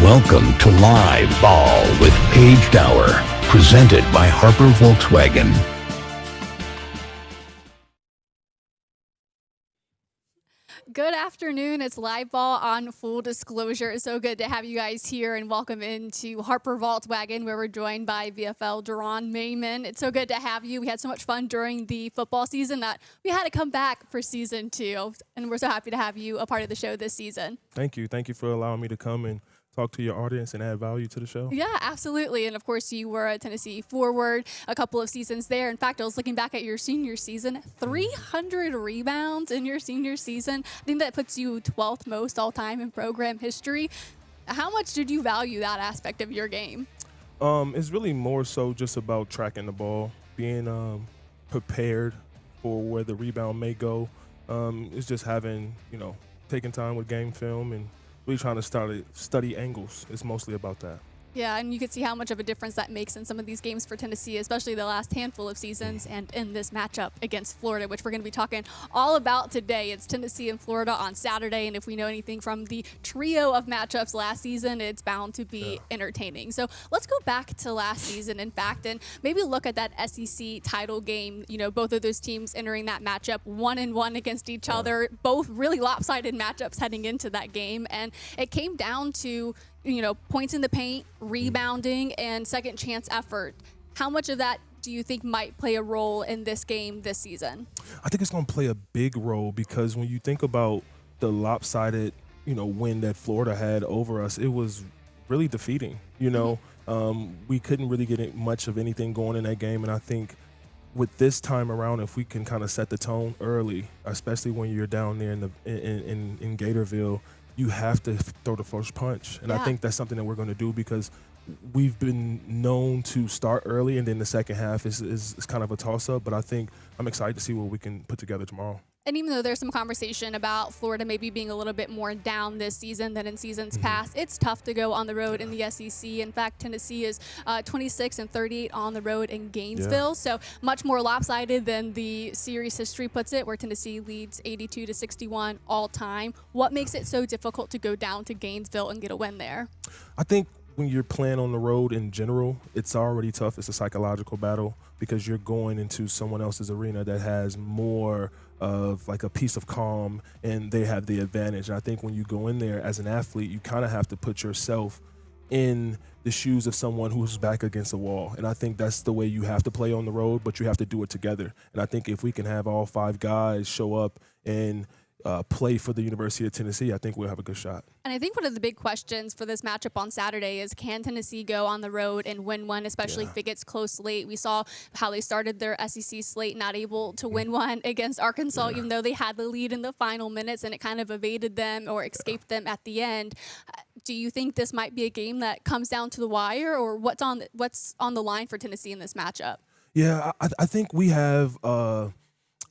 Welcome to Live Ball with Paige Dower, presented by Harper Volkswagen. Good afternoon. It's Live Ball on Full Disclosure. It's so good to have you guys here and welcome into Harper Volkswagen, where we're joined by VFL Jeronne Maymon. It's so good to have you. We had so much fun during the football season that we had to come back for season 2, and we're so happy to have you a part of the show this season. Thank you. Thank you for allowing me to come and talk to your audience and add value to the show. Yeah, absolutely. And of course, you were a Tennessee forward a couple of seasons there. In fact, I was looking back at your senior season, 300 rebounds in your senior season. I think that puts you 12th most all time in program history. How much did you value that aspect of your game? It's really more so just about tracking the ball, being prepared for where the rebound may go. It's just having, taking time with game film and really trying to study angles. It's mostly about that. Yeah, and you can see how much of a difference that makes in some of these games for Tennessee, especially the last handful of seasons and in this matchup against Florida, which we're going to be talking all about today. It's Tennessee and Florida on Saturday, and if we know anything from the trio of matchups last season, it's bound to be entertaining. So let's go back to last season, in fact, and maybe look at that SEC title game. Both of those teams entering that matchup 1-1 against each other, both really lopsided matchups heading into that game, and it came down to points in the paint, rebounding, and second chance effort. How much of that do you think might play a role in this game this season? I think it's going to play a big role because when you think about the lopsided, win that Florida had over us, it was really defeating. We couldn't really get much of anything going in that game, and I think with this time around, if we can kind of set the tone early, especially when you're down there in Gainesville, you have to throw the first punch. And I think that's something that we're going to do because we've been known to start early and then the second half is kind of a toss-up. But I think I'm excited to see what we can put together tomorrow. And even though there's some conversation about Florida maybe being a little bit more down this season than in seasons past, it's tough to go on the road in the SEC. In fact, Tennessee is 26-38 on the road in Gainesville, so much more lopsided than the series history puts it, where Tennessee leads 82-61 all time. What makes it so difficult to go down to Gainesville and get a win there? I think when you're playing on the road in general, it's already tough. It's a psychological battle because you're going into someone else's arena that has more of like a piece of calm and they have the advantage. And I think when you go in there as an athlete, you kind of have to put yourself in the shoes of someone who's back against a wall. And I think that's the way you have to play on the road, but you have to do it together. And I think if we can have all 5 guys show up and play for the University of Tennessee, I think we'll have a good shot. And I think one of the big questions for this matchup on Saturday is, can Tennessee go on the road and win one, especially if it gets close late? We saw how they started their SEC slate, not able to win one against Arkansas, even though they had the lead in the final minutes, and it kind of evaded them or escaped them at the end. Do you think this might be a game that comes down to the wire, or what's on the line for Tennessee in this matchup? Yeah, I think we have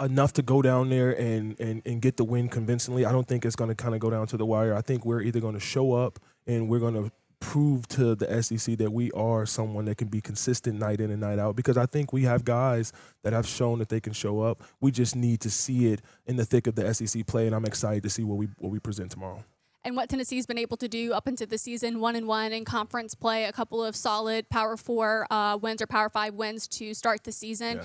enough to go down there and get the win convincingly. I don't think it's going to kind of go down to the wire. I think we're either going to show up and we're going to prove to the SEC that we are someone that can be consistent night in and night out, because I think we have guys that have shown that they can show up. We just need to see it in the thick of the SEC play, and I'm excited to see what we present tomorrow. And what Tennessee's been able to do up into the season, 1-1 in conference play, a couple of solid Power 4 wins or Power 5 wins to start the season.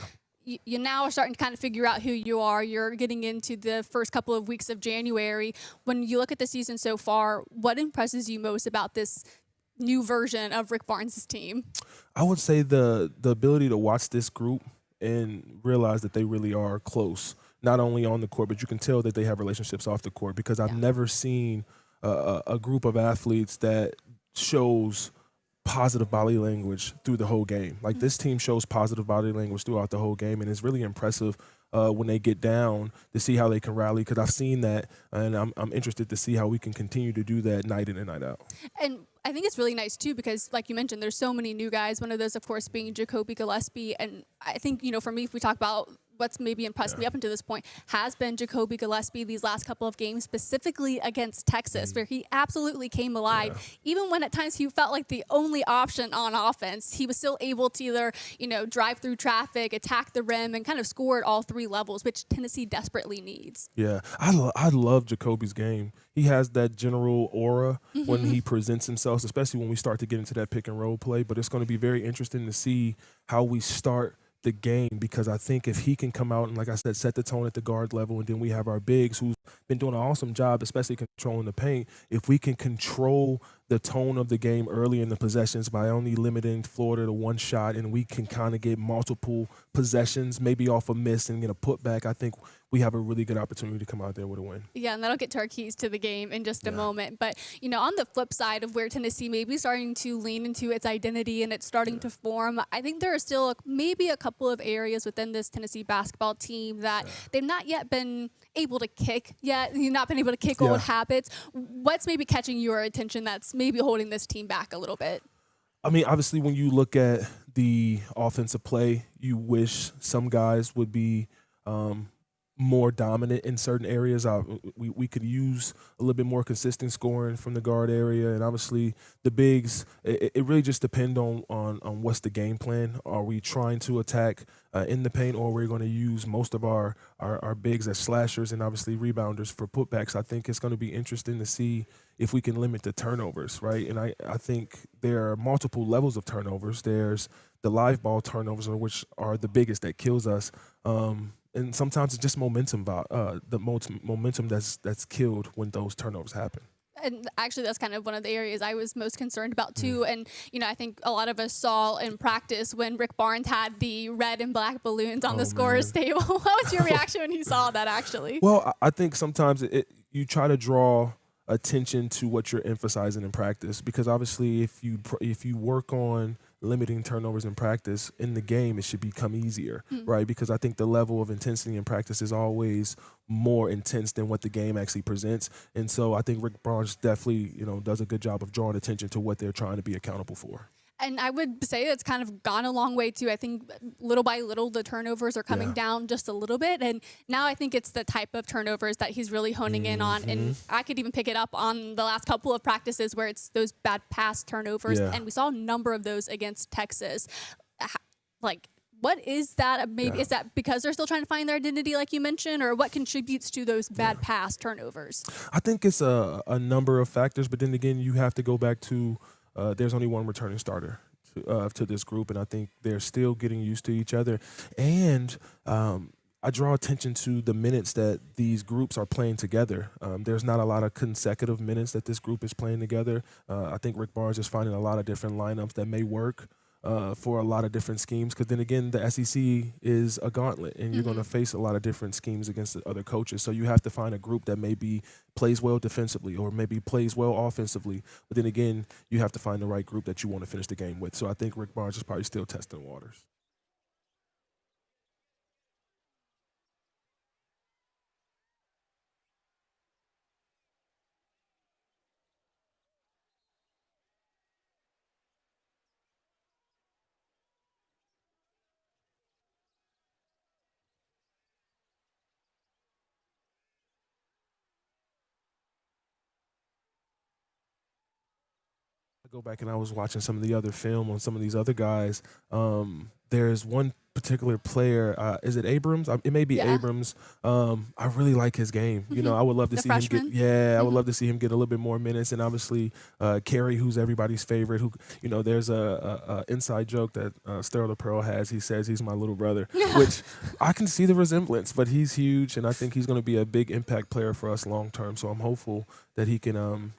You now are starting to kind of figure out who you are. You're getting into the first couple of weeks of January. When you look at the season so far, what impresses you most about this new version of Rick Barnes' team? I would say the ability to watch this group and realize that they really are close, not only on the court, but you can tell that they have relationships off the court, because I've never seen a group of athletes that shows positive body language through the whole game. Like, this team shows positive body language throughout the whole game, and it's really impressive when they get down to see how they can rally, because I've seen that, and I'm interested to see how we can continue to do that night in and night out. And I think it's really nice, too, because, like you mentioned, there's so many new guys, one of those, of course, being Jacoby Gillespie. And I think, for me, if we talk about what's maybe impressed me up until this point has been Jacoby Gillespie these last couple of games, specifically against Texas, where he absolutely came alive. Yeah. Even when at times he felt like the only option on offense, he was still able to either, drive through traffic, attack the rim, and kind of score at all three levels, which Tennessee desperately needs. Yeah, I love Jacoby's game. He has that general aura when he presents himself, especially when we start to get into that pick and roll play. But it's going to be very interesting to see how we start the game, because I think if he can come out and, like I said, set the tone at the guard level, and then we have our bigs who's been doing an awesome job, especially controlling the paint. If we can control the tone of the game early in the possessions by only limiting Florida to one shot, and we can kind of get multiple possessions, maybe off a miss and get a putback, I think we have a really good opportunity to come out there with a win. Yeah, and that'll get to our keys to the game in just a moment. But, on the flip side of where Tennessee may be starting to lean into its identity and it's starting to form, I think there are still maybe a couple of areas within this Tennessee basketball team that they've not yet been able to kick yet. You've not been able to kick old habits. What's maybe catching your attention that's maybe holding this team back a little bit? I mean, obviously, when you look at the offensive play, you wish some guys would be more dominant in certain areas. We could use a little bit more consistent scoring from the guard area, and obviously the bigs. It really just depends on what's the game plan. Are we trying to attack in the paint, or are we going to use most of our bigs as slashers and obviously rebounders for putbacks? I think it's going to be interesting to see if we can limit the turnovers, right? And I think there are multiple levels of turnovers. There's the live ball turnovers, which are the biggest that kills us. And sometimes it's just momentum, momentum that's killed when those turnovers happen. And actually, that's kind of one of the areas I was most concerned about, too. And, I think a lot of us saw in practice when Rick Barnes had the red and black balloons on the scorer's table. What was your reaction when you saw that, actually? Well, I think sometimes you try to draw attention to what you're emphasizing in practice, because obviously if you work on limiting turnovers in practice, in the game it should become easier, right? Because I think the level of intensity in practice is always more intense than what the game actually presents. And so I think Rick Barnes definitely, does a good job of drawing attention to what they're trying to be accountable for. And I would say it's kind of gone a long way, too. I think little by little, the turnovers are coming down just a little bit. And now I think it's the type of turnovers that he's really honing in on. And I could even pick it up on the last couple of practices where it's those bad pass turnovers. And we saw a number of those against Texas. What is that? Maybe is that because they're still trying to find their identity, like you mentioned, or what contributes to those bad pass turnovers? I think it's a number of factors, but then again, you have to go back to there's only one returning starter to this group, and I think they're still getting used to each other. And I draw attention to the minutes that these groups are playing together. There's not a lot of consecutive minutes that this group is playing together. I think Rick Barnes is finding a lot of different lineups that may work for a lot of different schemes, because then again, the SEC is a gauntlet, and you're going to face a lot of different schemes against the other coaches. So you have to find a group that maybe plays well defensively or maybe plays well offensively. But then again, you have to find the right group that you want to finish the game with. So I think Rick Barnes is probably still testing waters. Go back and I was watching some of the other film on some of these other guys. There's one particular player. Is it Abrams? It may be Abrams. I really like his game. I would love to see freshman? him get. I would love to see him get a little bit more minutes. And obviously, Carey, who's everybody's favorite. Who there's a inside joke that Sterling Pearl has. He says he's my little brother, which I can see the resemblance. But he's huge, and I think he's going to be a big impact player for us long term. So I'm hopeful that he can,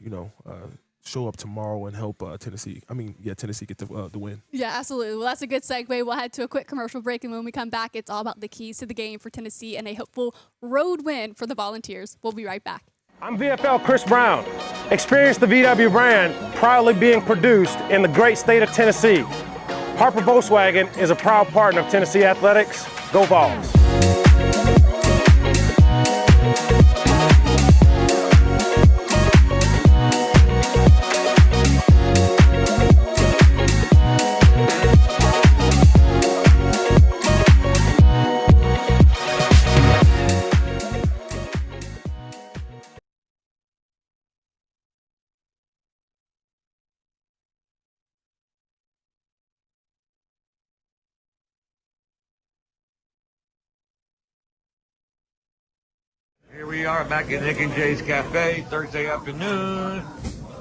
show up tomorrow and help Tennessee get the win. Yeah, absolutely. Well, that's a good segue. We'll head to a quick commercial break, and when we come back, it's all about the keys to the game for Tennessee and a hopeful road win for the Volunteers. We'll be right back. I'm VFL Chris Brown. Experience the VW brand proudly being produced in the great state of Tennessee. Harper Volkswagen is a proud partner of Tennessee Athletics. Go Vols. Here we are back at Nick and Jay's Cafe, Thursday afternoon.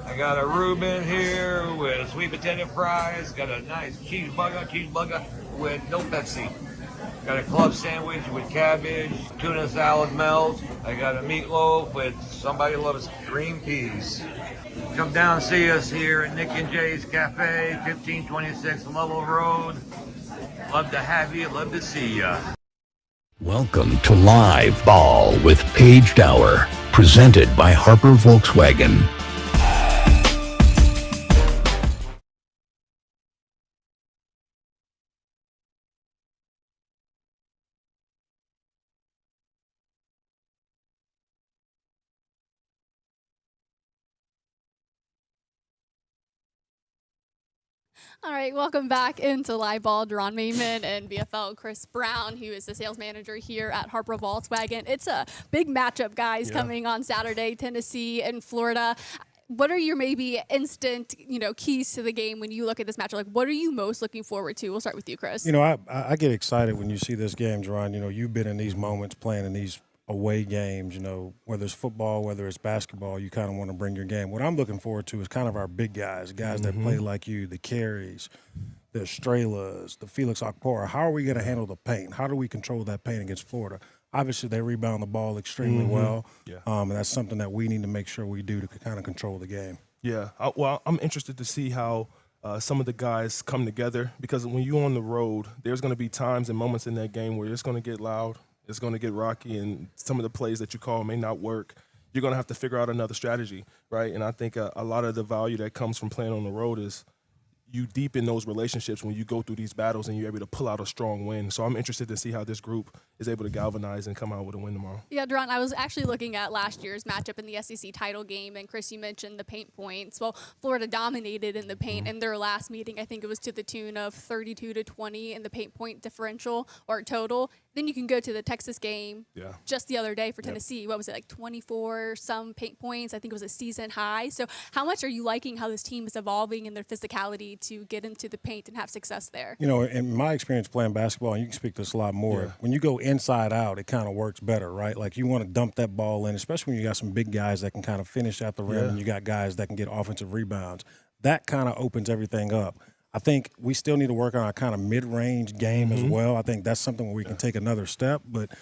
I got a Reuben here with sweet potato fries. Got a nice cheeseburger with no Pepsi. Got a club sandwich with cabbage, tuna salad melt. I got a meatloaf with somebody loves green peas. Come down and see us here at Nick and Jay's Cafe, 1526 Lovell Road. Love to have you, love to see you. Welcome to Live Ball with Paige Dower, presented by Harper Volkswagen. All right, welcome back into Live Ball. Jeronne Maymon and VFL Chris Brown, who is the sales manager here at Harper Volkswagen. It's a big matchup, guys, coming on Saturday, Tennessee and Florida. What are your maybe instant, keys to the game when you look at this matchup? Like, what are you most looking forward to? We'll start with you, Chris. I get excited when you see this game, Jeronne. You've been in these moments playing in these away games, whether it's football, whether it's basketball, you kind of want to bring your game. What I'm looking forward to is kind of our big guys that play like you, the Carries, the Estrelas, the Felix Okpara. How are we going to handle the paint? How do we control that paint against Florida? Obviously, they rebound the ball extremely well, and that's something that we need to make sure we do to kind of control the game. Yeah, I'm interested to see how some of the guys come together, because when you're on the road, there's going to be times and moments in that game where it's going to get loud, it's going to get rocky, and some of the plays that you call may not work. You're going to have to figure out another strategy, right? And I think a lot of the value that comes from playing on the road is you deepen those relationships when you go through these battles and you're able to pull out a strong win. So I'm interested to see how this group is able to galvanize and come out with a win tomorrow. Yeah, Jeronne, I was actually looking at last year's matchup in the SEC title game, and Chris, you mentioned the paint points. Well, Florida dominated in the paint in their last meeting. I think it was to the tune of 32-20 in the paint point differential or total. Then you can go to the Texas game just the other day for Tennessee. What was it, like 24 some paint points? I think it was a season high. So how much are you liking how this team is evolving in their physicality to get into the paint and have success there? In my experience playing basketball, and you can speak to this a lot more, when you go inside out, it kind of works better, right? Like you want to dump that ball in, especially when you got some big guys that can kind of finish at the rim and you got guys that can get offensive rebounds. That kind of opens everything up. I think we still need to work on our kind of mid-range game as well. I think that's something where we can take another step. But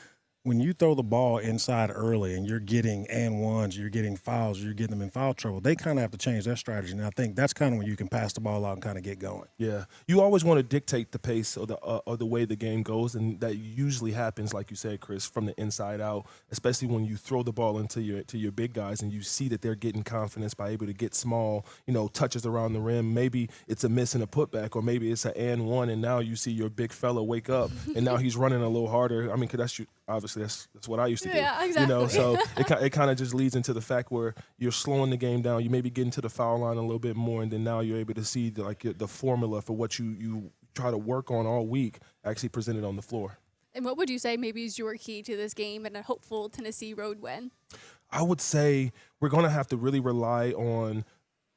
when you throw the ball inside early and you're getting and ones, you're getting fouls, you're getting them in foul trouble, they kind of have to change their strategy. And I think that's kind of when you can pass the ball out and kind of get going. Yeah, you always want to dictate the pace or the way the game goes, and that usually happens, like you said, Chris, from the inside out. Especially when you throw the ball into your big guys and you see that they're getting confidence by able to get small, touches around the rim. Maybe it's a miss and a putback, or maybe it's an and one, and now you see your big fella wake up and now he's running a little harder. I mean, because obviously that's what I used to do. Yeah, exactly. So it kind of just leads into the fact where you're slowing the game down. You maybe getting to the foul line a little bit more, and then now you're able to see the formula for what you try to work on all week actually presented on the floor. And what would you say maybe is your key to this game and a hopeful Tennessee road win? I would say we're going to have to really rely on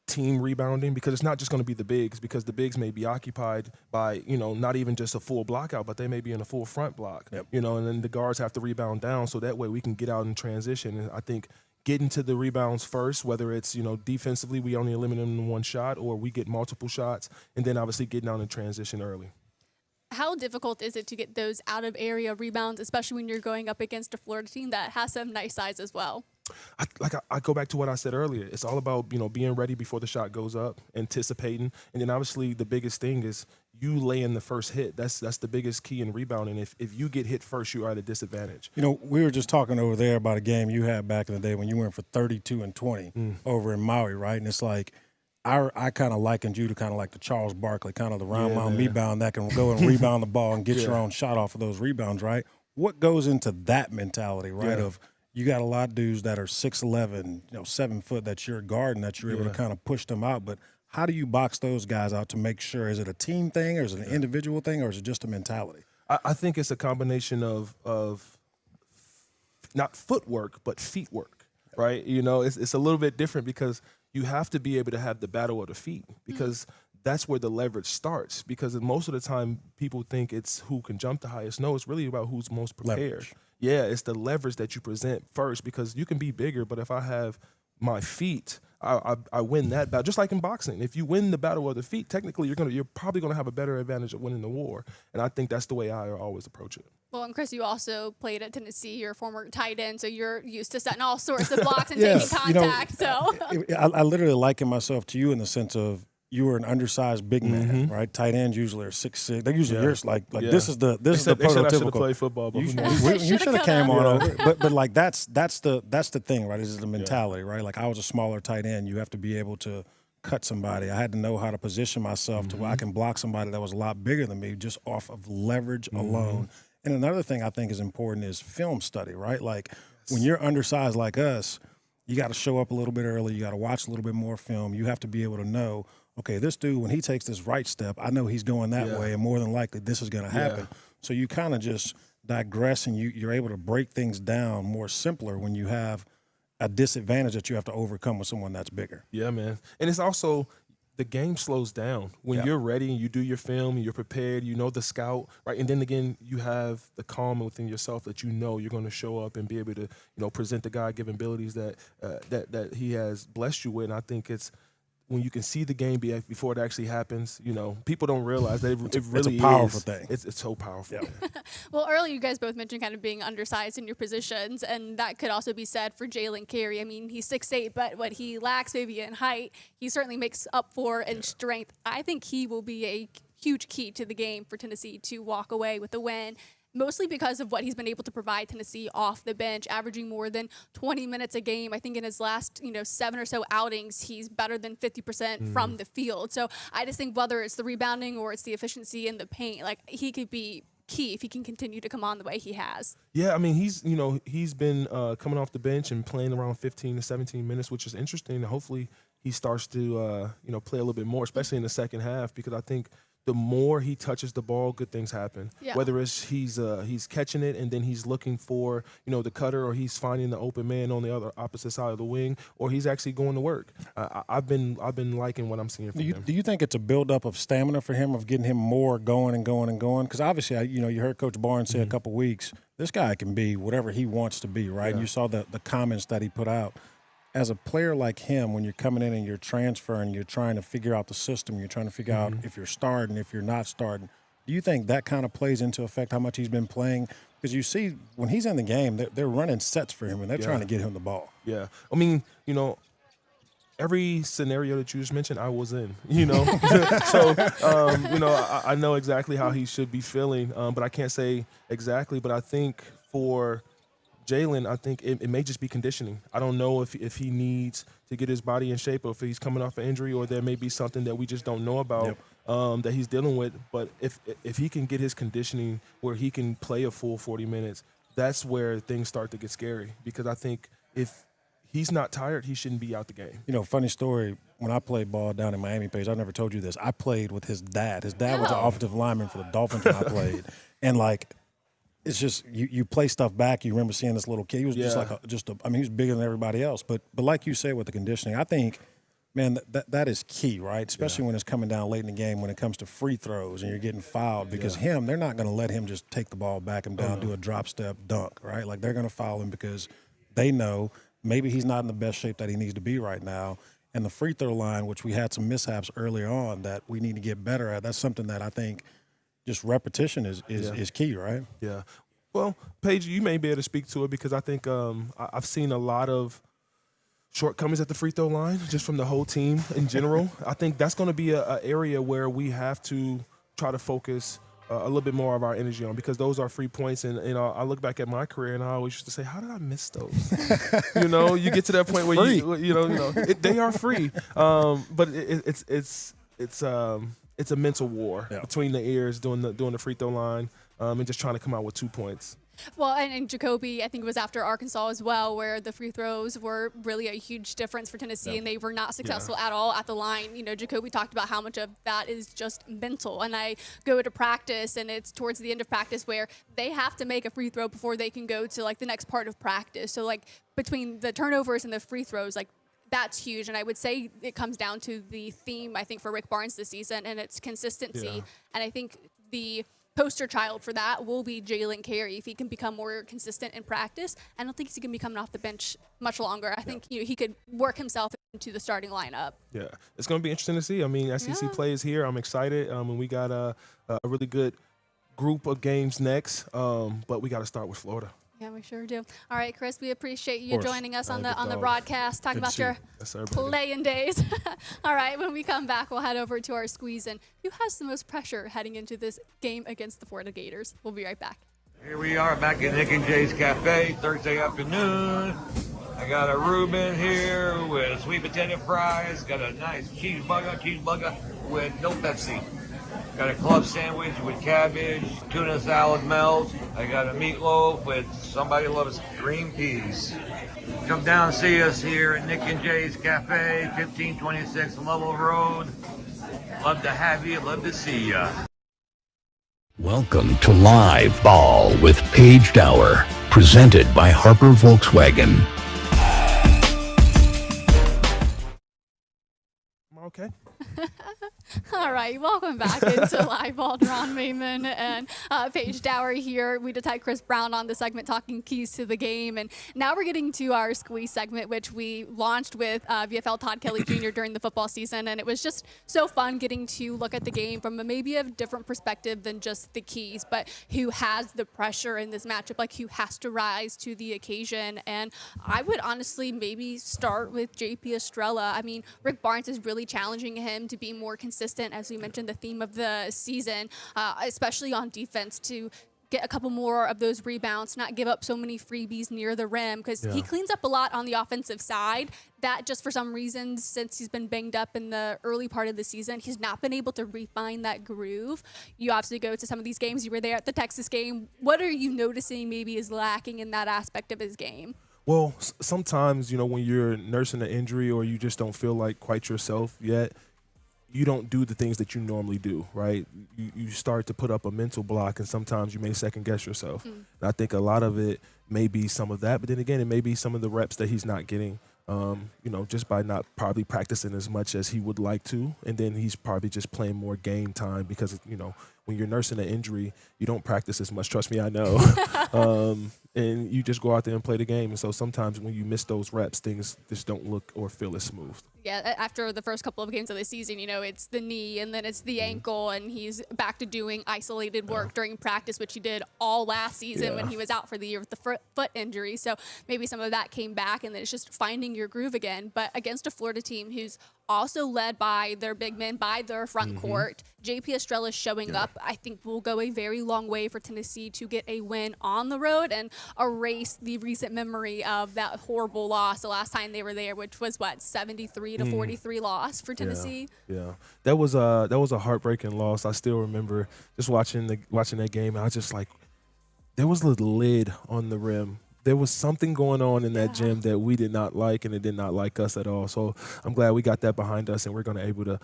team rebounding, because it's not just going to be the bigs, because the bigs may be occupied by, not even just a full block out, but they may be in a full front block, and then the guards have to rebound down, so that way we can get out in transition. And I think getting to the rebounds first, whether it's, defensively we only eliminate them in one shot, or we get multiple shots, and then obviously getting out in transition early. How difficult is it to get those out-of-area rebounds, especially when you're going up against a Florida team that has some nice size as well? I go back to what I said earlier. It's all about, being ready before the shot goes up, anticipating, and then obviously the biggest thing is you lay in the first hit. That's the biggest key in rebounding. If you get hit first, you are at a disadvantage. We were just talking over there about a game you had back in the day when you went for 32-20 over in Maui, right? And it's like I kind of likened you to kind of like the Charles Barkley, kind of the round mound rebound that can go and rebound the ball and get your own shot off of those rebounds, right? What goes into that mentality, right, of you got a lot of dudes that are 6'11", 7 foot that you're guarding, that you're able to kind of push them out. But how do you box those guys out to make sure? Is it a team thing, or is it an individual thing, or is it just a mentality? I think it's a combination of not footwork, but feet work, right? It's a little bit different, because you have to be able to have the battle of the feet, because that's where the leverage starts, because most of the time people think it's who can jump the highest. No, it's really about who's most prepared. Leverage. Yeah, it's the leverage that you present first, because you can be bigger, but if I have my feet, I win that battle. Just like in boxing, if you win the battle of the feet, technically you're probably gonna have a better advantage of winning the war. And I think that's the way I always approach it. Well, and Chris, you also played at Tennessee. You're a former tight end, so you're used to setting all sorts of blocks and taking contact. I literally liken myself to you in the sense of you were an undersized big man, right? Tight ends usually are 6'6". They're usually yours. This is the They said I should have prototypical. played football, but You who should have came on over. But like that's the thing, right? Is the mentality, right? Like I was a smaller tight end. You have to be able to cut somebody. I had to know how to position myself to where I can block somebody that was a lot bigger than me just off of leverage alone. And another thing I think is important is film study, right? Like when you're undersized like us, you got to show up a little bit early. You got to watch a little bit more film. You have to be able to know, okay, this dude, when he takes this right step, I know he's going that way, and more than likely this is going to happen. So you kind of just digress, and you're able to break things down more simpler when you have a disadvantage that you have to overcome with someone that's bigger. Yeah, man. And it's also the game slows down when you're ready and you do your film and you're prepared, you know the scout, right? And then again, you have the calm within yourself that you know you're going to show up and be able to, present the God-given abilities that that he has blessed you with. And I think it's when you can see the game before it actually happens, people don't realize that it really it's a powerful thing. It's so powerful. Yeah. Well, earlier you guys both mentioned kind of being undersized in your positions, and that could also be said for Jalen Carey. I mean, he's 6'8", but what he lacks maybe in height, he certainly makes up for in strength. I think he will be a huge key to the game for Tennessee to walk away with a win, mostly because of what he's been able to provide Tennessee off the bench, averaging more than 20 minutes a game. I think in his last, 7 or so outings, he's better than 50% from the field. So I just think whether it's the rebounding or it's the efficiency in the paint, like he could be key if he can continue to come on the way he has. Yeah, I mean, he's been coming off the bench and playing around 15 to 17 minutes, which is interesting. And hopefully he starts to, play a little bit more, especially in the second half, because I think the more he touches the ball, good things happen. Yeah. Whether it's he's catching it and then he's looking for the cutter, or he's finding the open man on the opposite side of the wing, or he's actually going to work. I've been liking what I'm seeing from him. Do you think it's a buildup of stamina for him, of getting him more going and going and going? Because obviously, you heard Coach Barnes say a couple weeks, this guy can be whatever he wants to be, right? Yeah. And you saw the comments that he put out. As a player like him, when you're coming in and you're transferring, you're trying to figure out the system, you're trying to figure out if you're starting, if you're not starting, do you think that kind of plays into effect how much he's been playing? Because you see, when he's in the game, they're running sets for him, and they're trying to get him the ball. Yeah. I mean, every scenario that you just mentioned, I was in, So, I know exactly how he should be feeling, but I can't say exactly. But I think for Jalen, I think it may just be conditioning. I don't know if he needs to get his body in shape, or if he's coming off an injury, or there may be something that we just don't know about that he's dealing with. But if he can get his conditioning where he can play a full 40 minutes, that's where things start to get scary. Because I think if he's not tired, he shouldn't be out the game. Funny story, when I played ball down in Miami, Paige, I never told you this. I played with his dad. His dad was an offensive lineman for the Dolphins when I played. And, it's just you play stuff back. You remember seeing this little kid. He was he was bigger than everybody else. But like you said with the conditioning, I think, man, that is key, right? Especially when it's coming down late in the game when it comes to free throws and you're getting fouled. Because they're not going to let him just take the ball, back him down, do a drop step dunk, right? Like they're going to foul him because they know maybe he's not in the best shape that he needs to be right now. And the free throw line, which we had some mishaps earlier on that we need to get better at, that's something that I think – just repetition is key, right? Yeah. Well, Paige, you may be able to speak to it, because I think I've seen a lot of shortcomings at the free throw line just from the whole team in general. I think that's going to be an area where we have to try to focus a little bit more of our energy on, because those are free points. And I look back at my career and I always used to say, how did I miss those? You get to that point where they are free, but it's a mental war between the ears doing the free throw line and just trying to come out with 2 points. Well, and Jacoby, I think it was after Arkansas as well, where the free throws were really a huge difference for Tennessee, and they were not successful at all at the line. Jacoby talked about how much of that is just mental. And I go to practice, and it's towards the end of practice where they have to make a free throw before they can go to, the next part of practice. So, between the turnovers and the free throws, that's huge. And I would say it comes down to the theme, I think, for Rick Barnes this season, and it's consistency. Yeah. And I think the poster child for that will be Jalen Carey. If he can become more consistent in practice, I don't think he's going to be coming off the bench much longer. I think he could work himself into the starting lineup. Yeah, it's going to be interesting to see. I mean, SEC play is here. I'm excited. And we got a really good group of games next, but we got to start with Florida. Yeah, we sure do. All right, Chris, we appreciate you joining us on the broadcast, talking about your playing days. All right, when we come back, we'll head over to our squeeze and who has the most pressure heading into this game against the Florida Gators. We'll be right back. Here we are back at Nick and Jay's Cafe, Thursday afternoon. I got a Reuben here with sweet potato fries. Got a nice cheeseburger with no Pepsi. Got a club sandwich with cabbage, tuna salad melt. I got a meatloaf with somebody loves green peas. Come down and see us here at Nick and Jay's Cafe, 1526 Lovell Road. Love to have you, love to see you. Welcome to Live Ball with Paige Dower, presented by Harper Volkswagen. Okay. All right, welcome back into Live Ball. Jeronne Maymon and Paige Dower here. We just had Chris Brown on the segment talking keys to the game, and now we're getting to our squeeze segment, which we launched with VFL Todd Kelly Jr. during the football season, and it was just so fun getting to look at the game from maybe a different perspective than just the keys, but who has the pressure in this matchup, like who has to rise to the occasion. And I would honestly maybe start with JP Estrella. I mean, Rick Barnes is really challenging him to be more consistent, as we mentioned, the theme of the season, especially on defense, to get a couple more of those rebounds, not give up so many freebies near the rim, because he cleans up a lot on the offensive side. That just for some reason, since he's been banged up in the early part of the season, he's not been able to refine that groove. You obviously go to some of these games. You were there at the Texas game. What are you noticing maybe is lacking in that aspect of his game? Well, sometimes, when you're nursing an injury or you just don't feel like quite yourself yet, you don't do the things that you normally do, right? You start to put up a mental block, and sometimes you may second guess yourself. And I think a lot of it may be some of that, but then again, it may be some of the reps that he's not getting, just by not probably practicing as much as he would like to. And then he's probably just playing more game time because, when you're nursing an injury, you don't practice as much. Trust me, I know. And you just go out there and play the game. And so sometimes when you miss those reps, things just don't look or feel as smooth. Yeah, after the first couple of games of the season, it's the knee and then it's the ankle, and he's back to doing isolated work during practice, which he did all last season when he was out for the year with the foot injury. So maybe some of that came back, and then it's just finding your groove again. But against a Florida team who's also led by their big men, by their front court, JP Estrella showing up, I think will go a very long way for Tennessee to get a win on the road and erase the recent memory of that horrible loss the last time they were there, which was 73-43 loss for Tennessee. Yeah. That was a heartbreaking loss. I still remember just watching that game, and I was just like, there was a lid on the rim. There was something going on in that gym that we did not like, and it did not like us at all. So I'm glad we got that behind us, and we're going to able to,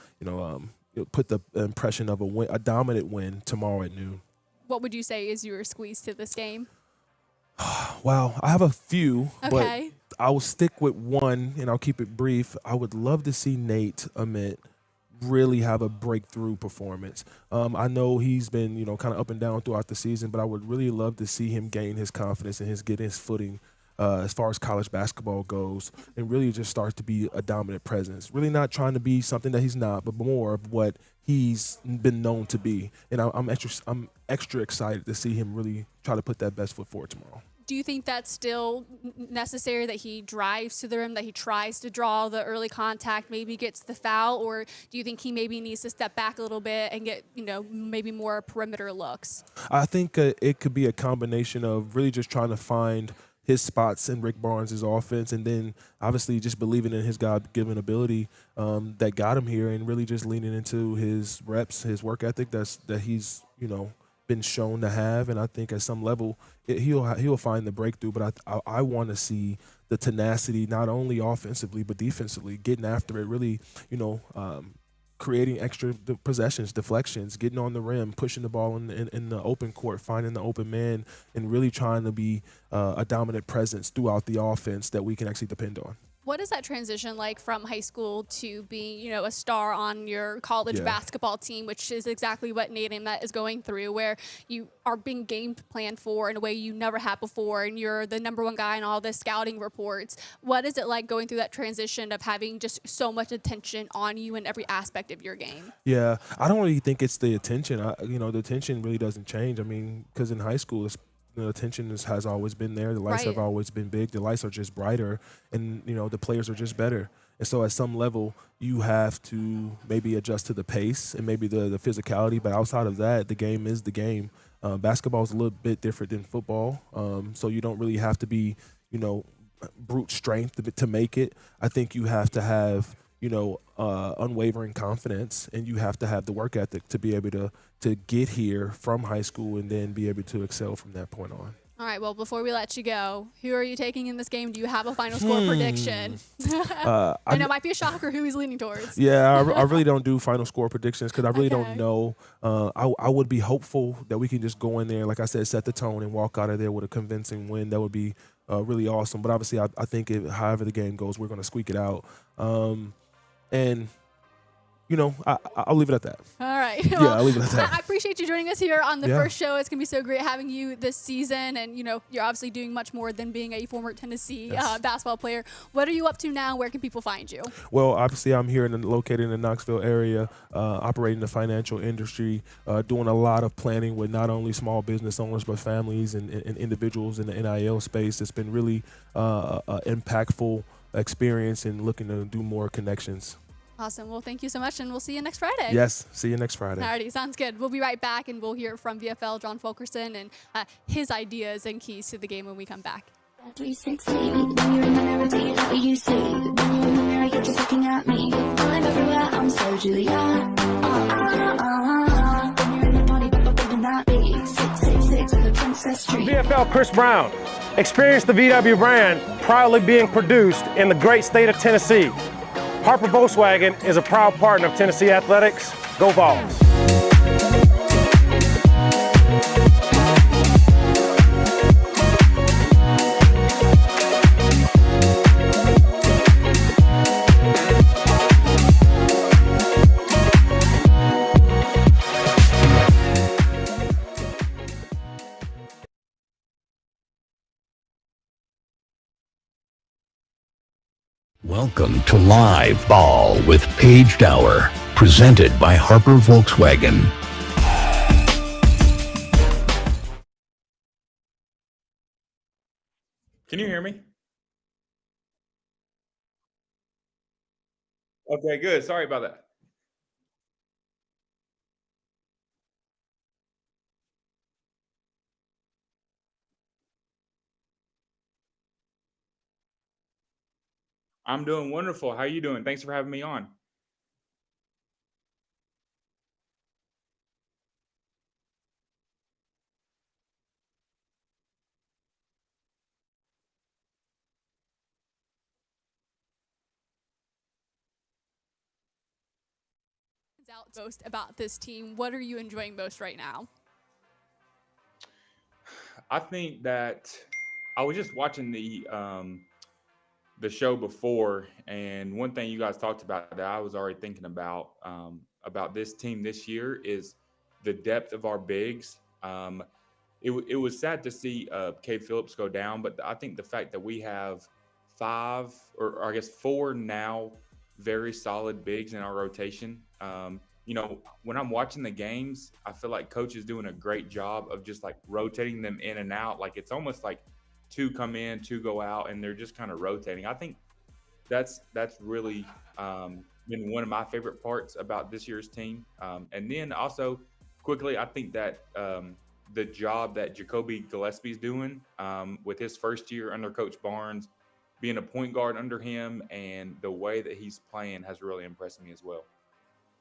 put the impression of a dominant win tomorrow at noon. What would you say is your squeeze to this game? Wow, I have a few, Okay. but I will stick with one, and I'll keep it brief. I would love to see Nate Amit really have a breakthrough performance. I know he's been, kind of up and down throughout the season, but I would really love to see him gain his confidence and get his footing as far as college basketball goes, and really just start to be a dominant presence. Really not trying to be something that he's not, but more of what he's been known to be. And I'm extra excited to see him really try to put that best foot forward tomorrow. Do you think that's still necessary, that he drives to the rim, that he tries to draw the early contact, maybe gets the foul, or do you think he maybe needs to step back a little bit and get, maybe more perimeter looks? I think it could be a combination of really just trying to find his spots in Rick Barnes' offense, and then obviously just believing in his God-given ability that got him here, and really just leaning into his reps, his work ethic that he's, been shown to have. And I think at some level he'll find the breakthrough, but I want to see the tenacity, not only offensively but defensively, getting after it, really, creating extra possessions, deflections, getting on the rim, pushing the ball in the open court, finding the open man, and really trying to be a dominant presence throughout the offense that we can actually depend on. What is that transition like from high school to being, you know, a star on your college basketball team, which is exactly what Nate and Matt is going through, where you are being game planned for in a way you never had before, and you're the #1 guy in all the scouting reports. What is it like going through that transition of having just so much attention on you in every aspect of your game? Yeah, I don't really think it's the attention. The attention really doesn't change. I mean, because in high school, the attention has always been there. The lights have always been big. The lights are just brighter, and the players are just better. And so, at some level, you have to maybe adjust to the pace and maybe the physicality. But outside of that, the game is the game. Basketball is a little bit different than football, so you don't really have to be, brute strength to make it. I think you have to have unwavering confidence, and you have to have the work ethic to be able to get here from high school and then be able to excel from that point on. All right, well, before we let you go, who are you taking in this game? Do you have a final score prediction? I know it might be a shocker who he's leaning towards. Yeah, I really don't do final score predictions because I really don't know. I would be hopeful that we can just go in there, like I said, set the tone and walk out of there with a convincing win. That would be really awesome. But obviously, I think however the game goes, we're going to squeak it out. And I'll leave it at that. All right. Yeah, well, I'll leave it at that. I appreciate you joining us here on the first show. It's going to be so great having you this season. And, you're obviously doing much more than being a former Tennessee basketball player. What are you up to now? Where can people find you? Well, obviously, I'm here located in the Knoxville area, operating the financial industry, doing a lot of planning with not only small business owners, but families and individuals in the NIL space. It's been really impactful experience and looking to do more connections. Awesome. Well, thank you so much, and we'll see you next Friday. Yes, see you next Friday. Alrighty, sounds good. We'll be right back, and we'll hear from VFL John Fulkerson and his ideas and keys to the game when we come back. 360. When you're in the mirror, do you know what you see? When you're in the mirror, you're just looking at me. I'm everywhere, I'm so Julia. When you're in the party, but not me. 666 on the Princess Street. VFL Chris Brown. Experience the VW brand proudly being produced in the great state of Tennessee. Harper Volkswagen is a proud partner of Tennessee Athletics. Go Vols! Welcome to Live Ball with Paige Dower, presented by Harper Volkswagen. Can you hear me? Okay, good. Sorry about that. I'm doing wonderful. How are you doing? Thanks for having me on. Out most about this team. What are you enjoying most right now? I think that I was just watching the show before, and one thing you guys talked about that I was already thinking about this team this year is the depth of our bigs. It was sad to see Cade Phillips go down, but I think the fact that we have 5 or I guess 4 now very solid bigs in our rotation. When I'm watching the games, I feel like coach is doing a great job of just like rotating them in and out. Like it's almost like 2 come in, 2 go out, and they're just kind of rotating. I think that's really been one of my favorite parts about this year's team. And then also quickly, I think that the job that Jacoby Gillespie's doing with his first year under Coach Barnes, being a point guard under him, and the way that he's playing has really impressed me as well.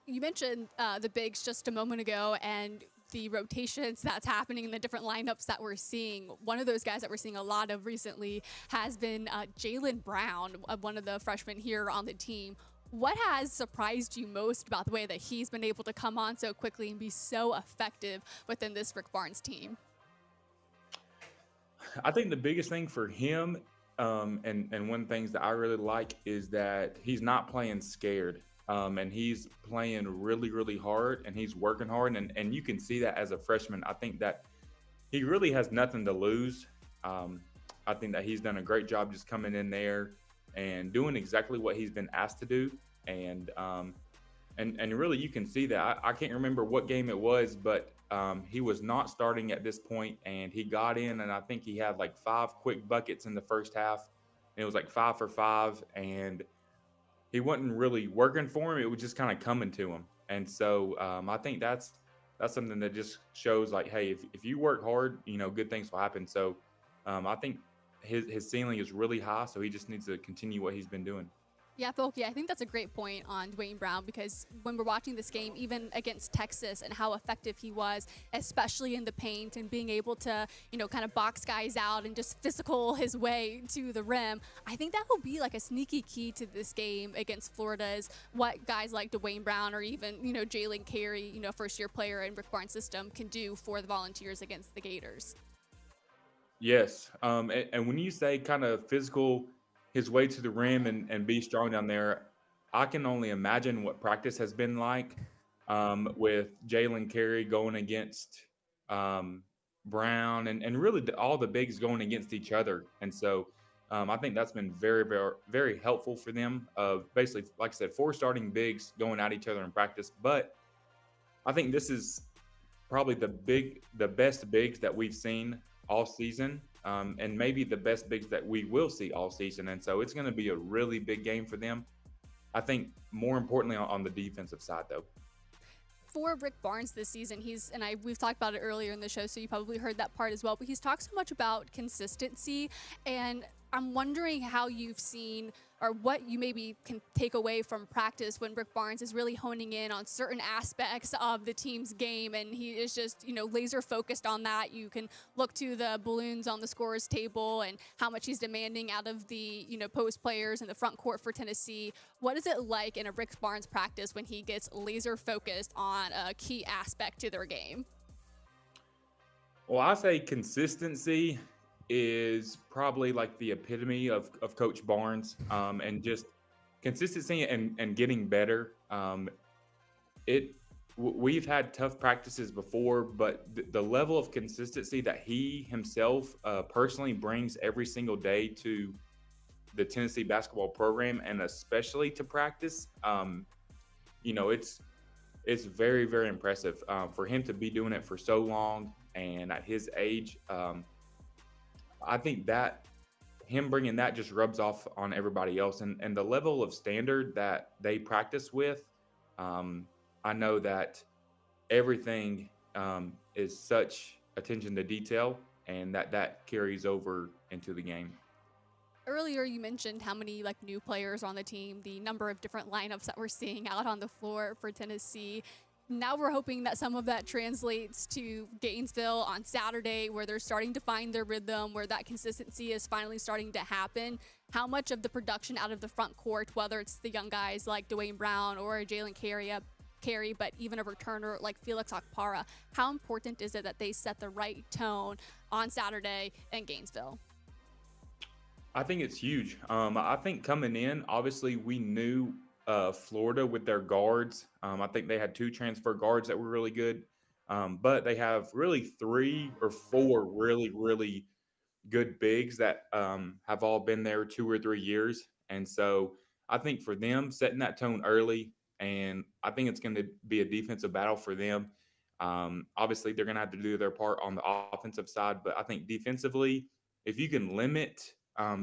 You mentioned the bigs just a moment ago and the rotations that's happening in the different lineups that we're seeing. One of those guys that we're seeing a lot of recently has been Jaylen Brown, one of the freshmen here on the team. What has surprised you most about the way that he's been able to come on so quickly and be so effective within this Rick Barnes team? I think the biggest thing for him And one of the things that I really like is that he's not playing scared. And he's playing really, really hard, and he's working hard. And you can see that as a freshman. I think that he really has nothing to lose. I think that he's done a great job just coming in there and doing exactly what he's been asked to do. And really, you can see that. I can't remember what game it was, but he was not starting at this point, and he got in, and I think he had like 5 quick buckets in the first half. And it was like 5 for 5, and he wasn't really working for him. It was just kind of coming to him. And so I think that's something that just shows like, hey, if you work hard, good things will happen. So I think his ceiling is really high, so he just needs to continue what he's been doing. Yeah, Folky, I think that's a great point on Dwayne Brown, because when we're watching this game, even against Texas and how effective he was, especially in the paint and being able to, kind of box guys out and just physical his way to the rim, I think that will be like a sneaky key to this game against Florida, is what guys like Dwayne Brown or even, Jalen Carey, first-year player in Rick Barnes' system can do for the Volunteers against the Gators. Yes. And when you say kind of physical his way to the rim and be strong down there, I can only imagine what practice has been like with Jalen Carey going against Brown and really all the bigs going against each other. And so I think that's been very, very, very helpful for them, of basically, like I said, 4 starting bigs going at each other in practice. But I think this is probably the best bigs that we've seen all season, and maybe the best bigs that we will see all season. And so it's going to be a really big game for them. I think more importantly on the defensive side, though. For Rick Barnes this season, we've talked about it earlier in the show, so you probably heard that part as well, but he's talked so much about consistency, and I'm wondering how you've seen, or what you maybe can take away from practice when Rick Barnes is really honing in on certain aspects of the team's game, and he is just, laser focused on that. You can look to the balloons on the scorers table and how much he's demanding out of the, post players in the front court for Tennessee. What is it like in a Rick Barnes practice when he gets laser focused on a key aspect to their game? Well, I say consistency is probably like the epitome of Coach Barnes, and just consistency and getting better. We've had tough practices before, but the level of consistency that he himself personally brings every single day to the Tennessee basketball program, and especially to practice, it's very, very impressive for him to be doing it for so long and at his age. I think that him bringing that just rubs off on everybody else, and the level of standard that they practice with. I know that everything is such attention to detail, and that carries over into the game. Earlier, you mentioned how many new players on the team, the number of different lineups that we're seeing out on the floor for Tennessee. Now we're hoping that some of that translates to Gainesville on Saturday, where they're starting to find their rhythm, where that consistency is finally starting to happen. How much of the production out of the front court, whether it's the young guys like Dwayne Brown or Jalen Carey, but even a returner like Felix Okpara, how important is it that they set the right tone on Saturday in Gainesville? I think it's huge. I think coming in, obviously we knew Florida with their guards. I think they had 2 transfer guards that were really good, but they have really 3 or 4 really, really good bigs that have all been there 2 or 3 years. And so I think for them, setting that tone early, and I think it's going to be a defensive battle for them. Obviously, they're going to have to do their part on the offensive side, but I think defensively, if you can limit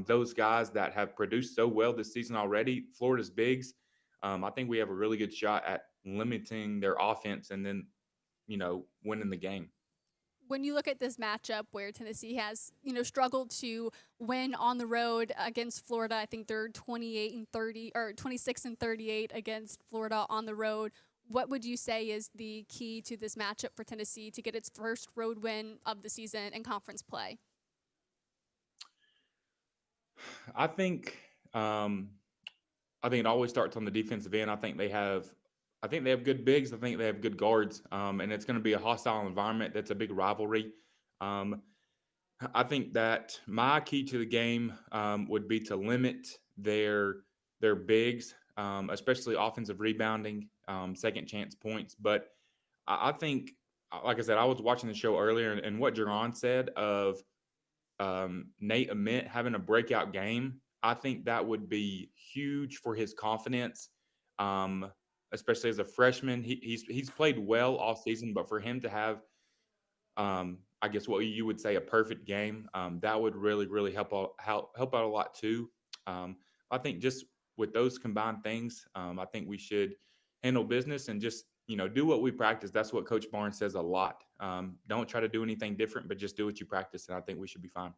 those guys that have produced so well this season already, Florida's bigs, I think we have a really good shot at limiting their offense and then, winning the game. When you look at this matchup where Tennessee has, struggled to win on the road against Florida, I think they're 26 and 38 against Florida on the road. What would you say is the key to this matchup for Tennessee to get its first road win of the season in conference play? I think it always starts on the defensive end. I think they have good bigs. I think they have good guards, and it's going to be a hostile environment. That's a big rivalry. I think that my key to the game would be to limit their bigs, especially offensive rebounding, second chance points. But I think, like I said, I was watching the show earlier, and what Jeronne said of Nate Ament having a breakout game, I think that would be huge for his confidence, um, especially as a freshman. He's played well all season, but for him to have, I guess what you would say, a perfect game, that would really help out a lot too. I think just with those combined things, I think we should handle business and just do what we practice. That's what Coach Barnes says a lot. Don't try to do anything different, but just do what you practice, and I think we should be fine.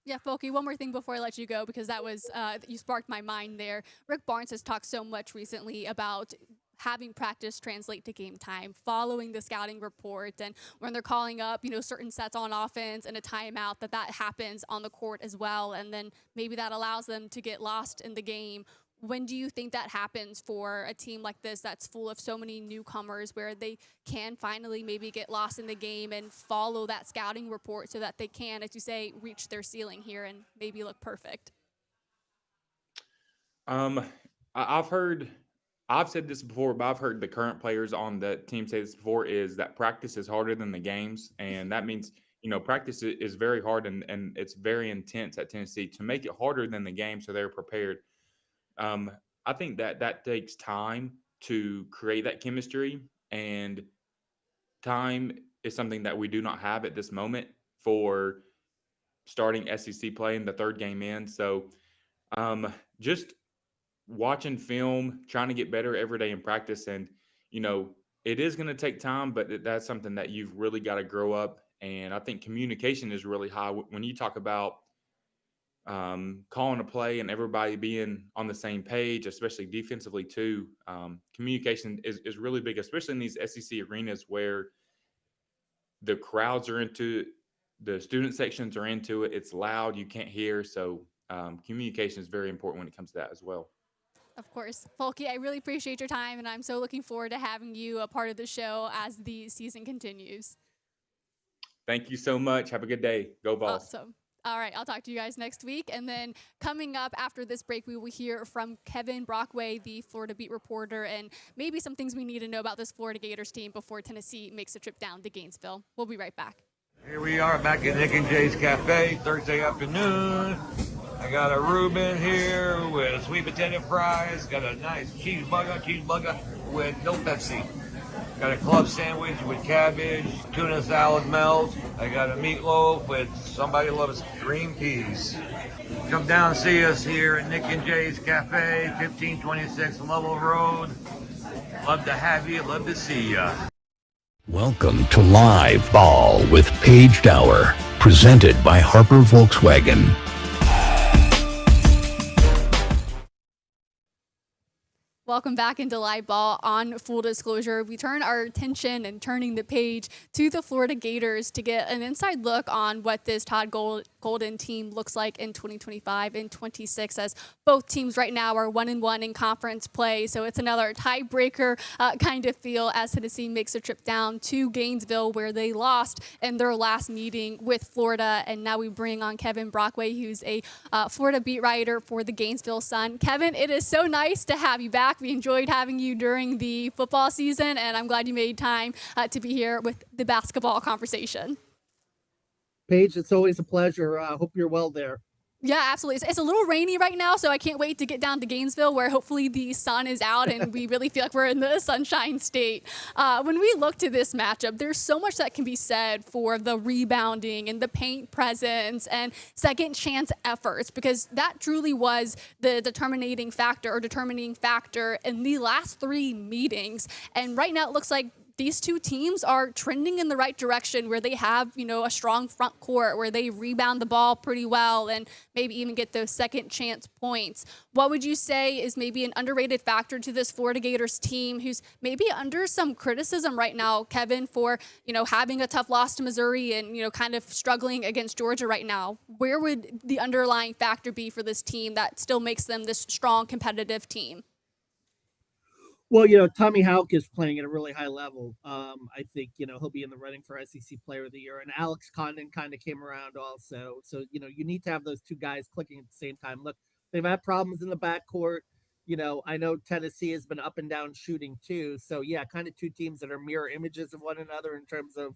Yeah, Folky, one more thing before I let you go, because that was, you sparked my mind there. Rick Barnes has talked so much recently about having practice translate to game time, following the scouting report, and when they're calling up, certain sets on offense and a timeout, that happens on the court as well, and then maybe that allows them to get lost in the game. When do you think that happens for a team like this that's full of so many newcomers, where they can finally maybe get lost in the game and follow that scouting report so that they can, as you say, reach their ceiling here and maybe look perfect? I've said this before, but I've heard the current players on the team say this before, is that practice is harder than the games. And that means, practice is very hard, and it's very intense at Tennessee to make it harder than the game so they're prepared. I think that takes time to create that chemistry, and time is something that we do not have at this moment for starting SEC play in the third game in. So just watching film, trying to get better every day in practice. And, it is going to take time, but that's something that you've really got to grow up. And I think communication is really high. When you talk about calling a play and everybody being on the same page, especially defensively too, communication is really big, especially in these SEC arenas where the crowds are into, the student sections are into it. It's loud, you can't hear. So communication is very important when it comes to that as well. Of course. Folky, I really appreciate your time, and I'm so looking forward to having you a part of the show as the season continues. Thank you so much. Have a good day. Go Vols. Awesome. All right, I'll talk to you guys next week. And then coming up after this break, we will hear from Kevin Brockway, the Florida beat reporter, and maybe some things we need to know about this Florida Gators team before Tennessee makes a trip down to Gainesville. We'll be right back. Here we are back at Nick and Jay's Cafe, Thursday afternoon. I got a Reuben here with sweet potato fries. Got a nice cheeseburger with no Pepsi. Got a club sandwich with cabbage, tuna salad melt. I got a meatloaf with somebody loves green peas. Come down and see us here at Nick and Jay's Cafe, 1526 Lovell Road. Love to have you. Love to see you. Welcome to Live Ball with Paige Dower, presented by Harper Volkswagen. Welcome back into Live Ball. On full disclosure, we turn our attention and turning the page to the Florida Gators to get an inside look on what this Todd Golden team looks like in 2025 and 26, as both teams right now are 1-1 in conference play. So it's another tiebreaker kind of feel as Tennessee makes a trip down to Gainesville, where they lost in their last meeting with Florida. And now we bring on Kevin Brockway, who's a Florida beat writer for the Gainesville Sun. Kevin, it is so nice to have you back. We enjoyed having you during the football season, and I'm glad you made time to be here with the basketball conversation. Paige, it's always a pleasure. I hope you're well there. Yeah, absolutely. It's a little rainy right now, so I can't wait to get down to Gainesville, where hopefully the sun is out and we really feel like we're in the sunshine state. When we look to this matchup, there's so much that can be said for the rebounding and the paint presence and second chance efforts, because that truly was the determining factor in the last three meetings. And right now it looks like these two teams are trending in the right direction, where they have, a strong front court, where they rebound the ball pretty well and maybe even get those second chance points. What would you say is maybe an underrated factor to this Florida Gators team, who's maybe under some criticism right now, Kevin, for, having a tough loss to Missouri and, kind of struggling against Georgia right now? Where would the underlying factor be for this team that still makes them this strong competitive team? Well, Tommy Houck is playing at a really high level. I think, he'll be in the running for SEC Player of the Year. And Alex Condon kind of came around also. So, you need to have those two guys clicking at the same time. Look, they've had problems in the backcourt. I know Tennessee has been up and down shooting too. So, yeah, kind of two teams that are mirror images of one another in terms of,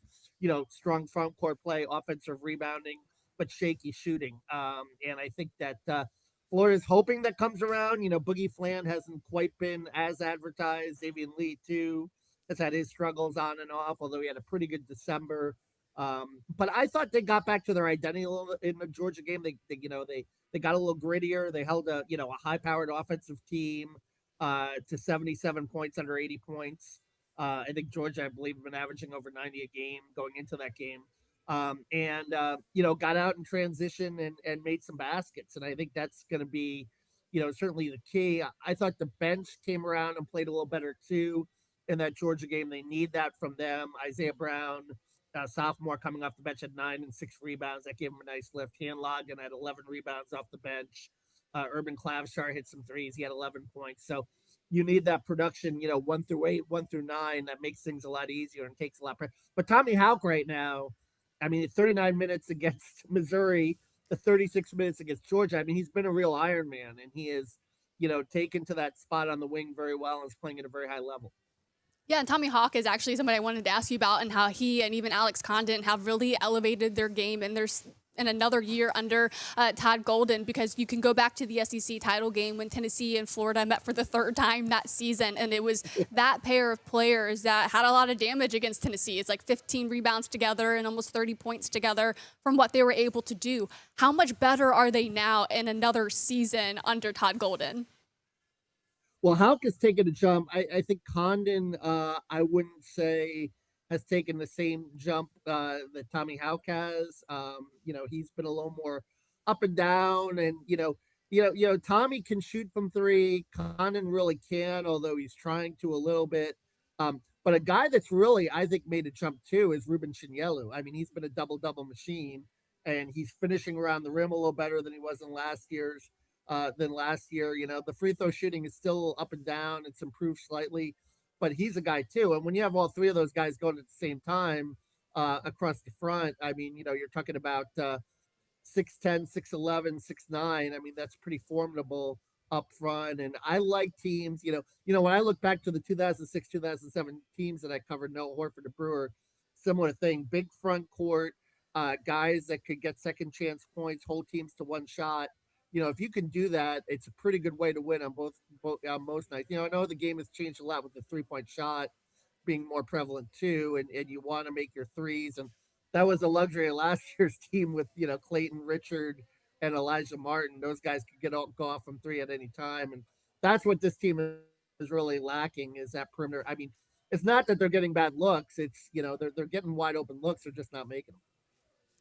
strong front court play, offensive rebounding, but shaky shooting. And I think that Florida's hoping that comes around. Boogie Flan hasn't quite been as advertised. Xavier Lee, too, has had his struggles on and off, although he had a pretty good December. But I thought they got back to their identity a little in the Georgia game. They got a little grittier. They held a high-powered offensive team to 77 points, under 80 points. I think Georgia, I believe, have been averaging over 90 a game going into that game. Got out in transition and made some baskets. And I think that's going to be, certainly the key. I thought the bench came around and played a little better too in that Georgia game. They need that from them. Isaiah Brown, sophomore, coming off the bench at 9 and 6 rebounds. That gave him a nice lift. Han Logan had 11 rebounds off the bench. Urban Clavshar hit some threes. He had 11 points. So you need that production, 1 through 8, 1 through 9. That makes things a lot easier and takes a lot of pressure. But Tommy Houck right now, 39 minutes against Missouri, the 36 minutes against Georgia. He's been a real Iron Man, and he is, taken to that spot on the wing very well and is playing at a very high level. Yeah, and Tommy Hawk is actually somebody I wanted to ask you about, and how he and even Alex Condon have really elevated their game, and there's in another year under Todd Golden, because you can go back to the SEC title game when Tennessee and Florida met for the third time that season, and it was that pair of players that had a lot of damage against Tennessee. It's like 15 rebounds together and almost 30 points together from what they were able to do. How much better are they now in another season under Todd Golden? Well, Houck has taken a jump. I think Condon, I wouldn't say has taken the same jump that Tommy Houck has. He's been a little more up and down, and Tommy can shoot from three. Condon really can, although he's trying to a little bit. But a guy that's really, I think, made a jump too is Ruben Chinyelu. He's been a double-double machine, and he's finishing around the rim a little better than he was in last year. The free throw shooting is still up and down. It's improved slightly, but he's a guy too. And when you have all three of those guys going at the same time across the front, you're talking about 6'10", 6'11", 6'9". That's pretty formidable up front. And I like teams, when I look back to the 2006, 2007 teams that I covered, Noah Horford and Brewer, similar thing, big front court, guys that could get second chance points, hold teams to one shot. If you can do that, it's a pretty good way to win on most nights. I know the game has changed a lot with the 3-point shot being more prevalent too, and you want to make your threes. And that was a luxury of last year's team with, Clayton Richard and Elijah Martin. Those guys could go off from three at any time. And that's what this team is really lacking, is that perimeter. It's not that they're getting bad looks. It's, they're getting wide open looks. They're just not making them.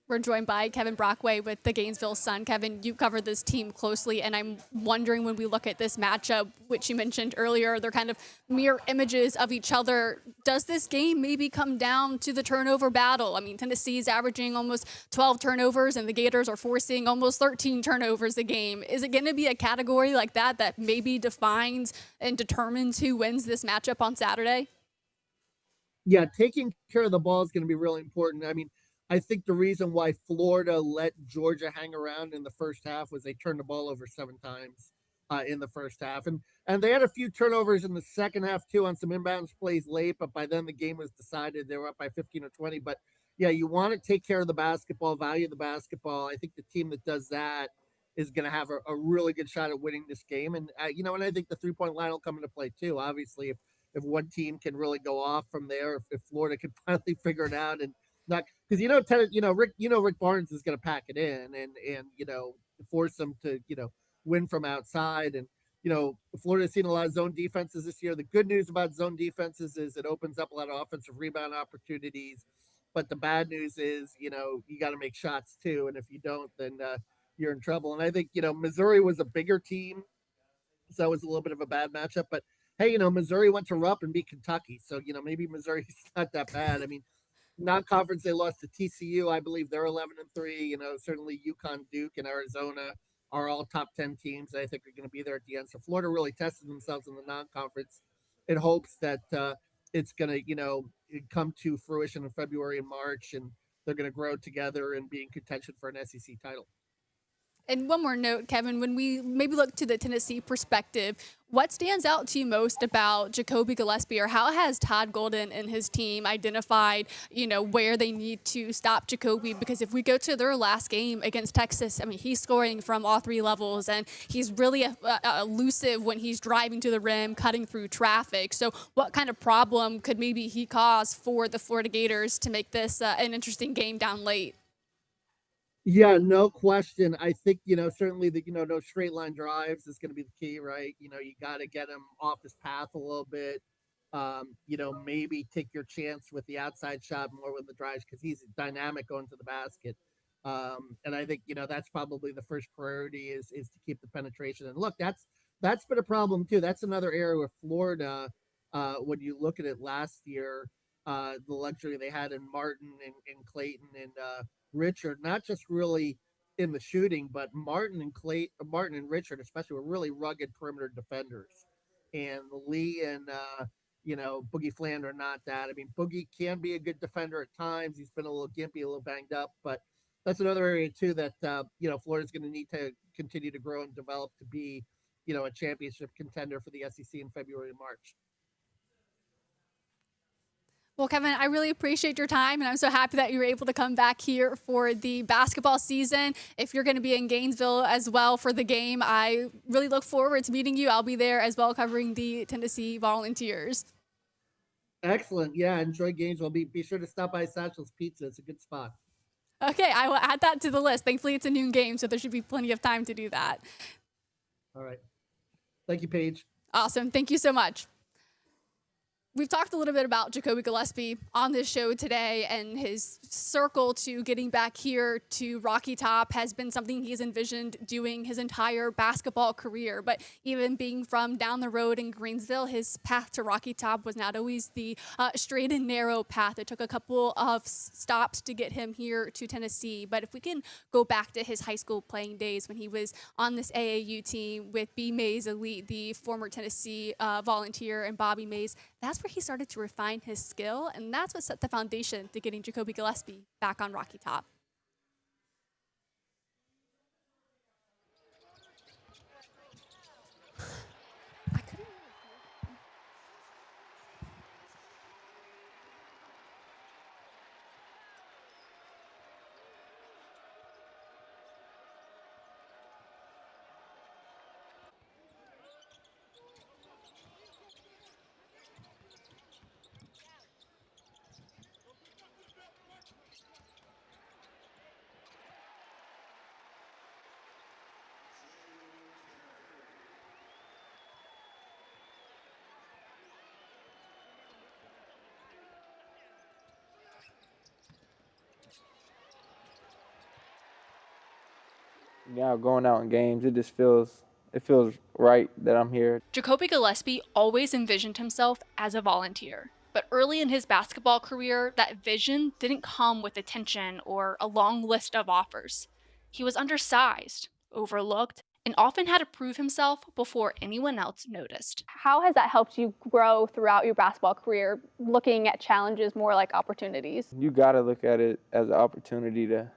We're joined by Kevin Brockway with the Gainesville Sun. Kevin, you covered this team closely, and I'm wondering, when we look at this matchup, which you mentioned earlier, they're kind of mirror images of each other. Does this game maybe come down to the turnover battle? Tennessee is averaging almost 12 turnovers, and the Gators are forcing almost 13 turnovers a game. Is it going to be a category like that maybe defines and determines who wins this matchup on Saturday? Yeah, taking care of the ball is going to be really important. I think the reason why Florida let Georgia hang around in the first half was they turned the ball over 7 times in the first half. And they had a few turnovers in the second half too on some inbounds plays late, but by then the game was decided. They were up by 15 or 20. But yeah, you want to take care of the basketball, value the basketball. I think the team that does that is going to have a really good shot at winning this game. And, and I think the 3-point line will come into play too. Obviously, if one team can really go off from there, if Florida can finally figure it out and not, because Rick Barnes is going to pack it in and force them to win from outside. And Florida's seen a lot of zone defenses this year. The good news about zone defenses is it opens up a lot of offensive rebound opportunities, but the bad news is you got to make shots too, and if you don't, then you're in trouble. And I think Missouri was a bigger team, so that was a little bit of a bad matchup. But hey, Missouri went to Rupp and beat Kentucky, so maybe Missouri's not that bad. Non-conference, they lost to TCU. I believe they're 11-3. Certainly UConn, Duke, and Arizona are all top 10 teams that I think are going to be there at the end. So Florida really tested themselves in the non-conference in hopes that it's going to, come to fruition in February and March, and they're going to grow together and be in contention for an SEC title. And one more note, Kevin, when we maybe look to the Tennessee perspective, what stands out to you most about Jacoby Gillespie, or how has Todd Golden and his team identified, where they need to stop Jacoby? Because if we go to their last game against Texas, I mean, he's scoring from all three levels, and he's really elusive when he's driving to the rim, cutting through traffic. So what kind of problem could maybe he cause for the Florida Gators to make this an interesting game down late? Yeah, no question. I think, certainly no straight line drives is going to be the key, right? You got to get him off his path a little bit. Maybe take your chance with the outside shot more with the drives, because he's dynamic going to the basket. And I think, that's probably the first priority is to keep the penetration. And look, that's been a problem too. That's another area with Florida. When you look at it last year, the luxury they had in Martin and Clayton and Richard, not just really in the shooting, but Martin and Richard especially were really rugged perimeter defenders. And Lee and Boogie Fland are not that. I mean, Boogie can be a good defender at times. He's been a little gimpy, a little banged up, but that's another area too that Florida's going to need to continue to grow and develop to be a championship contender for the SEC in February and March. Well, Kevin, I really appreciate your time, and I'm so happy that you were able to come back here for the basketball season. If you're going to be in Gainesville as well for the game, I really look forward to meeting you. I'll be there as well covering the Tennessee Volunteers. Excellent. Yeah, enjoy Gainesville. Be sure to stop by Satchel's Pizza. It's a good spot. Okay, I will add that to the list. Thankfully, it's a noon game, so there should be plenty of time to do that. All right. Thank you, Paige. Awesome. Thank you so much. We've talked a little bit about Jacoby Gillespie on this show today, and his circle to getting back here to Rocky Top has been something he's envisioned doing his entire basketball career. But even being from down the road in Gainesville, his path to Rocky Top was not always the straight and narrow path. It took a couple of stops to get him here to Tennessee. But if we can go back to his high school playing days when he was on this AAU team with B. Mays Elite, the former Tennessee Volunteer, and Bobby Mays, that's where he started to refine his skill, and that's what set the foundation to getting Jacoby Gillespie back on Rocky Top. Now going out in games, it feels right that I'm here. Jacoby Gillespie always envisioned himself as a volunteer, but early in his basketball career, that vision didn't come with attention or a long list of offers. He was undersized, overlooked, and often had to prove himself before anyone else noticed. How has that helped you grow throughout your basketball career, looking at challenges more like opportunities? You got to look at it as an opportunity to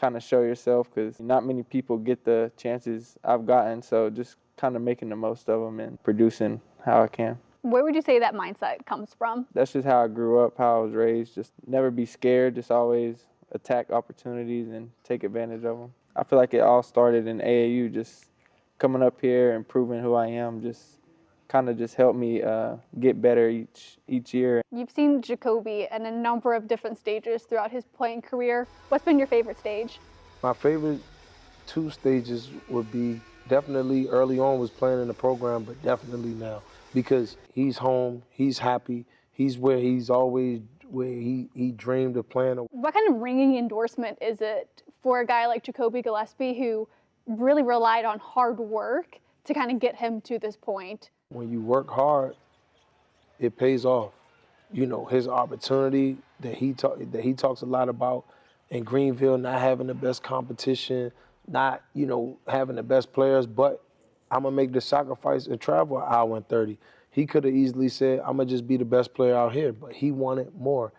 kind of show yourself, because not many people get the chances I've gotten, so just kind of making the most of them and producing how I can. Where would you say that mindset comes from? That's just how I grew up, how I was raised. Just never be scared, just always attack opportunities and take advantage of them. I feel like it all started in AAU, just coming up here and proving who I am, just kind of just helped me get better each year. You've seen Jacoby in a number of different stages throughout his playing career. What's been your favorite stage? My favorite two stages would be definitely early on was playing in the program, but definitely now, because he's home, he's happy, he's where he dreamed of playing. What kind of ringing endorsement is it for a guy like Jacoby Gillespie, who really relied on hard work to kind of get him to this point? When you work hard, it pays off. You know, his opportunity that he talks a lot about in Greenville, not having the best competition, not, having the best players, but I'm going to make the sacrifice and travel an hour and 30. He could have easily said, I'm going to just be the best player out here, but he wanted more.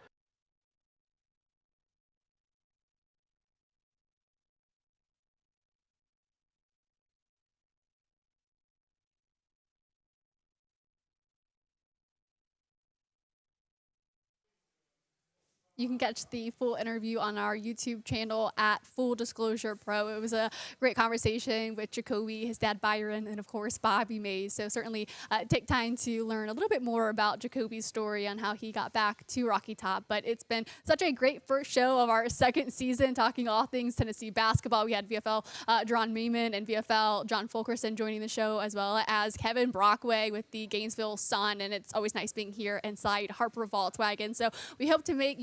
You can catch the full interview on our YouTube channel at Full Disclosure Pro. It was a great conversation with Jacoby, his dad Byron, and of course Bobby Mays. So certainly take time to learn a little bit more about Jacoby's story on how he got back to Rocky Top. But it's been such a great first show of our second season, talking all things Tennessee basketball. We had VFL Jeronne Maymon and VFL John Fulkerson joining the show, as well as Kevin Brockway with the Gainesville Sun. And it's always nice being here inside Harper Volkswagen. So we hope to make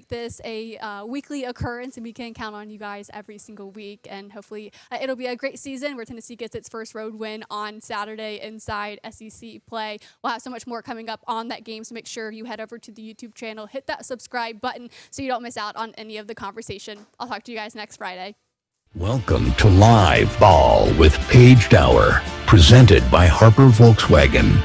this a weekly occurrence, and we can count on you guys every single week. And hopefully it'll be a great season where Tennessee gets its first road win on Saturday inside SEC play. We'll have so much more coming up on that game, so make sure you head over to the YouTube channel, hit that subscribe button so you don't miss out on any of the conversation. I'll talk to you guys next Friday. Welcome to Live Ball with Paige Dower, presented by Harper Volkswagen.